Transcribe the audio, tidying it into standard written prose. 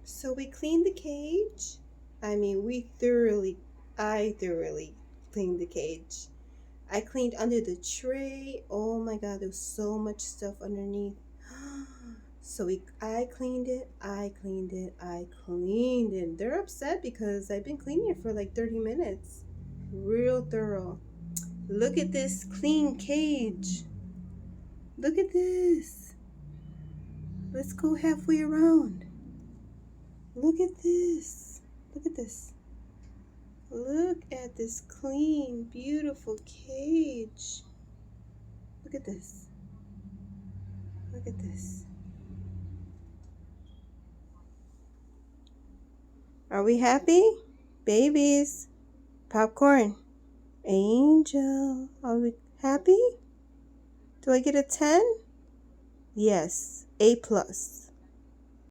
So we cleaned the cage. I mean, I thoroughly cleaned the cage. I cleaned under the tray. Oh my god, there was so much stuff underneath. I cleaned it, I cleaned it, I cleaned it. They're upset because I've been cleaning it for like 30 minutes. Real thorough. Look at this clean cage. Look at this. Let's go halfway around. Look at this. Look at this. Look at this clean, beautiful cage. Look at this. Look at this. Are we happy? Babies. Popcorn. Angel. Are we happy? Do I get a 10? Yes. A plus.